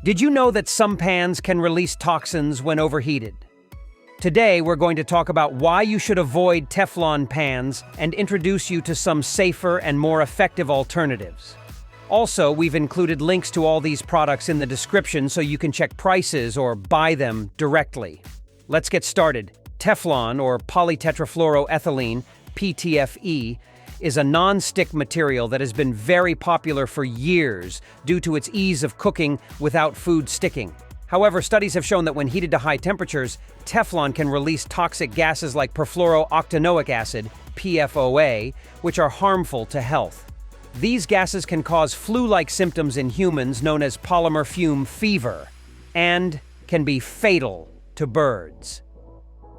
Did you know that some pans can release toxins when overheated? Today, we're going to talk about why you should avoid Teflon pans and introduce you to some safer and more effective alternatives. Also, we've included links to all these products in the description so you can check prices or buy them directly. Let's get started. Teflon, or polytetrafluoroethylene, PTFE, is a non-stick material that has been very popular for years due to its ease of cooking without food sticking. However, studies have shown that when heated to high temperatures, Teflon can release toxic gases like perfluorooctanoic acid, PFOA, which are harmful to health. These gases can cause flu-like symptoms in humans known as polymer fume fever, and can be fatal to birds.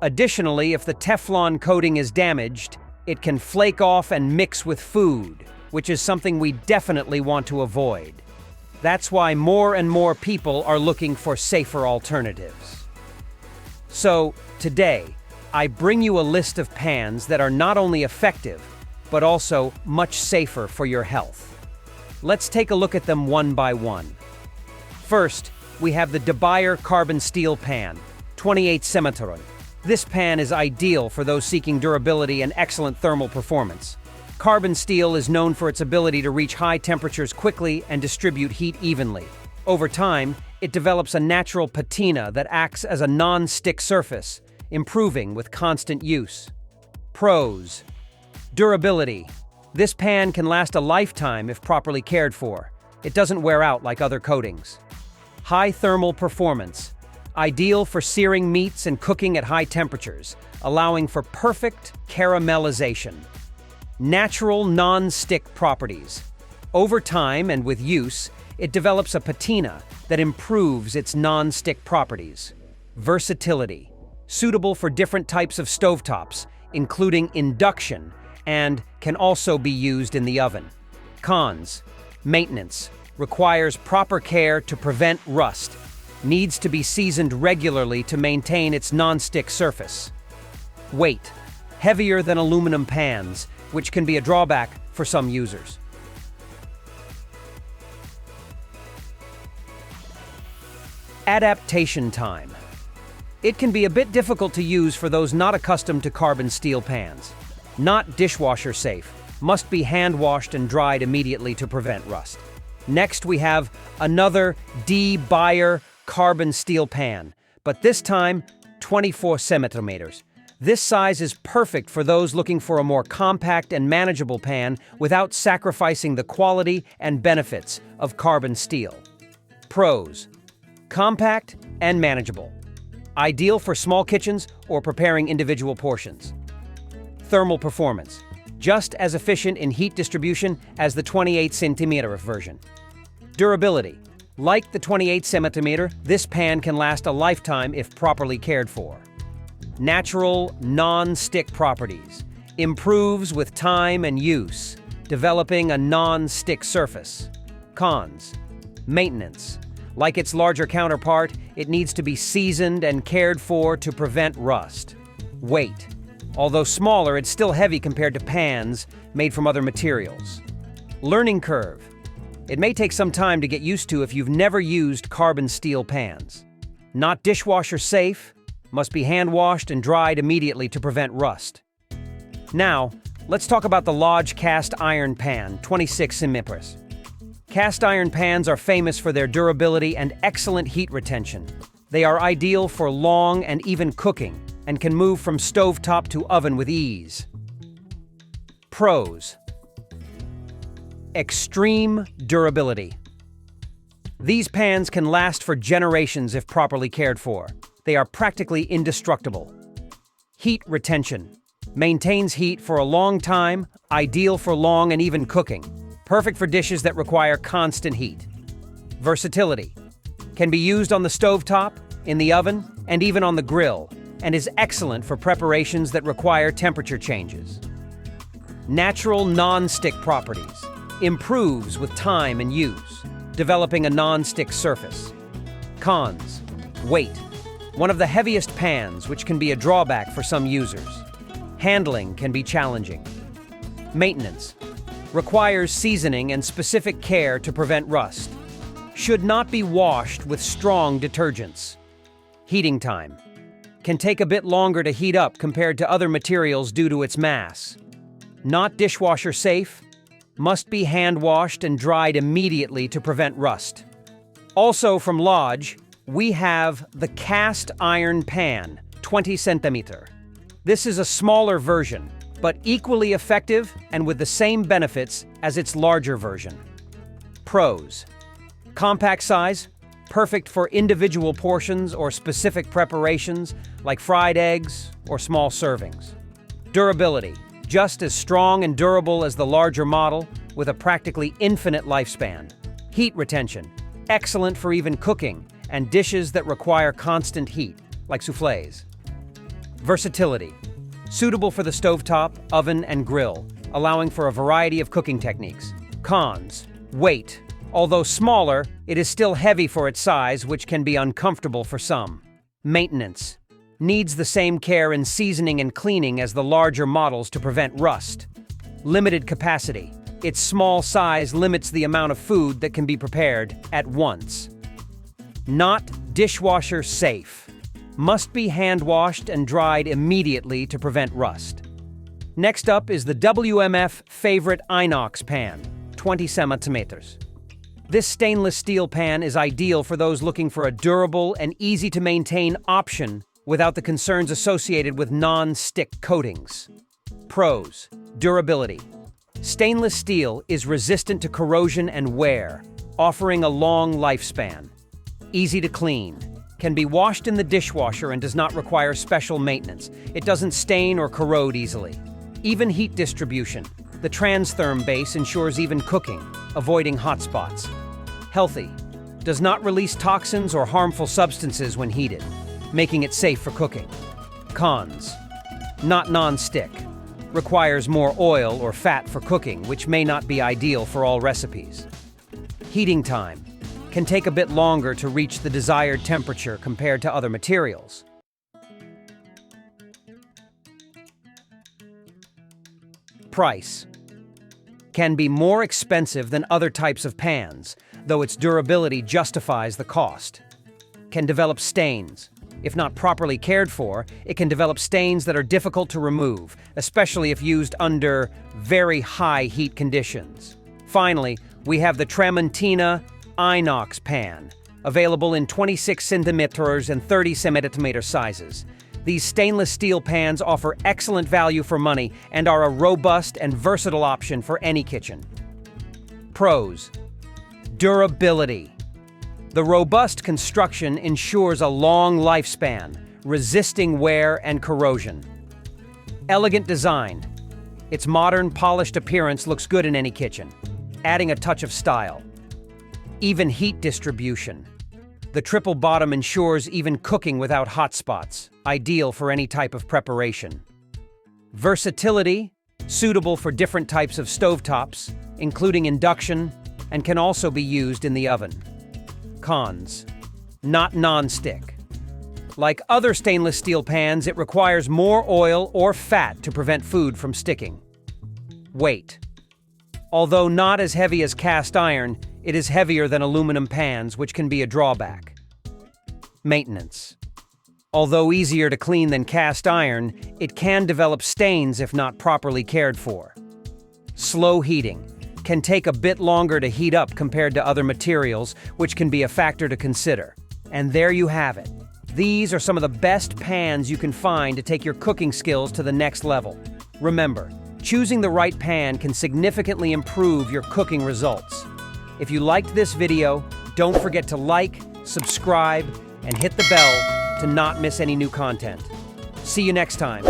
Additionally, if the Teflon coating is damaged, it can flake off and mix with food, which is something we definitely want to avoid. That's why more and more people are looking for safer alternatives. So, today, I bring you a list of pans that are not only effective, but also much safer for your health. Let's take a look at them one by one. First, we have the DeBuyer Carbon Steel Pan, 28 cm. This pan is ideal for those seeking durability and excellent thermal performance. Carbon steel is known for its ability to reach high temperatures quickly and distribute heat evenly. Over time, it develops a natural patina that acts as a non-stick surface, improving with constant use. Pros: durability. This pan can last a lifetime if properly cared for. It doesn't wear out like other coatings. High thermal performance. Ideal for searing meats and cooking at high temperatures, allowing for perfect caramelization. Natural non-stick properties. Over time and with use, it develops a patina that improves its non-stick properties. Versatility. Suitable for different types of stovetops, including induction, and can also be used in the oven. Cons: maintenance. Requires proper care to prevent rust. Needs to be seasoned regularly to maintain its non-stick surface. Weight: heavier than aluminum pans, which can be a drawback for some users. Adaptation time. It can be a bit difficult to use for those not accustomed to carbon steel pans. Not dishwasher safe, must be hand washed and dried immediately to prevent rust. Next, we have another DeBuyer carbon steel pan, but this time 24 centimeters. This size is perfect for those looking for a more compact and manageable pan without sacrificing the quality and benefits of carbon steel. Pros: compact and manageable. Ideal for small kitchens or preparing individual portions. Thermal performance. Just as efficient in heat distribution as the 28 centimeter version. Durability. Like the 28 centimeter, this pan can last a lifetime if properly cared for. Natural, non-stick properties. Improves with time and use, developing a non-stick surface. Cons: maintenance. Like its larger counterpart, it needs to be seasoned and cared for to prevent rust. Weight. Although smaller, it's still heavy compared to pans made from other materials. Learning curve. It may take some time to get used to if you've never used carbon steel pans. Not dishwasher safe, must be hand washed and dried immediately to prevent rust. Now, let's talk about the Lodge Cast Iron Pan, 26 centimeters. Cast iron pans are famous for their durability and excellent heat retention. They are ideal for long and even cooking and can move from stovetop to oven with ease. Pros: extreme durability. These pans can last for generations if properly cared for. They are practically indestructible. Heat retention. Maintains heat for a long time, ideal for long and even cooking. Perfect for dishes that require constant heat. Versatility. Can be used on the stovetop, in the oven, and even on the grill, and is excellent for preparations that require temperature changes. Natural non-stick properties. Improves with time and use, developing a non-stick surface. Cons: weight. One of the heaviest pans, which can be a drawback for some users. Handling can be challenging. Maintenance. Requires seasoning and specific care to prevent rust. Should not be washed with strong detergents. Heating time. Can take a bit longer to heat up compared to other materials due to its mass. Not dishwasher safe. Must be hand washed and dried immediately to prevent rust. Also from Lodge, we have the cast iron pan, 20 centimeter. This is a smaller version, but equally effective and with the same benefits as its larger version. Pros. Compact size, perfect for individual portions or specific preparations like fried eggs or small servings. Durability, just as strong and durable as the larger model with a practically infinite lifespan. Heat retention, excellent for even cooking and dishes that require constant heat, like soufflés. Versatility, suitable for the stovetop, oven, and grill, allowing for a variety of cooking techniques. Cons. Weight. Although smaller, it is still heavy for its size, which can be uncomfortable for some. Maintenance. Needs the same care in seasoning and cleaning as the larger models to prevent rust. Limited capacity. Its small size limits the amount of food that can be prepared at once. Not dishwasher safe. Must be hand washed and dried immediately to prevent rust. Next up is the WMF Favorite Inox Pan, 20 centimeters. This stainless steel pan is ideal for those looking for a durable and easy-to-maintain option without the concerns associated with non-stick coatings. Pros. Durability. Stainless steel is resistant to corrosion and wear, offering a long lifespan. Easy to clean. Can be washed in the dishwasher and does not require special maintenance. It doesn't stain or corrode easily. Even heat distribution. The Transtherm base ensures even cooking, avoiding hot spots. Healthy. Does not release toxins or harmful substances when heated, making it safe for cooking. Cons. Not non-stick. Requires more oil or fat for cooking, which may not be ideal for all recipes. Heating time. Can take a bit longer to reach the desired temperature compared to other materials. Price. Can be more expensive than other types of pans, though its durability justifies the cost. Can develop stains. If not properly cared for, it can develop stains that are difficult to remove, especially if used under very high heat conditions. Finally, we have the Tramontina Inox Pan, available in 26 centimeters and 30 centimeter sizes. These stainless steel pans offer excellent value for money and are a robust and versatile option for any kitchen. Pros. Durability. The robust construction ensures a long lifespan, resisting wear and corrosion. Elegant design. Its modern, polished appearance looks good in any kitchen, adding a touch of style. Even heat distribution. The triple bottom ensures even cooking without hot spots, ideal for any type of preparation. Versatility, suitable for different types of stovetops, including induction, and can also be used in the oven. Cons. Not non-stick. Like other stainless steel pans, it requires more oil or fat to prevent food from sticking. Weight. Although not as heavy as cast iron, it is heavier than aluminum pans, which can be a drawback. Maintenance. Although easier to clean than cast iron, it can develop stains if not properly cared for. Slow heating. Can take a bit longer to heat up compared to other materials, which can be a factor to consider. And there you have it. These are some of the best pans you can find to take your cooking skills to the next level. Remember, choosing the right pan can significantly improve your cooking results. If you liked this video, don't forget to like, subscribe, and hit the bell to not miss any new content. See you next time.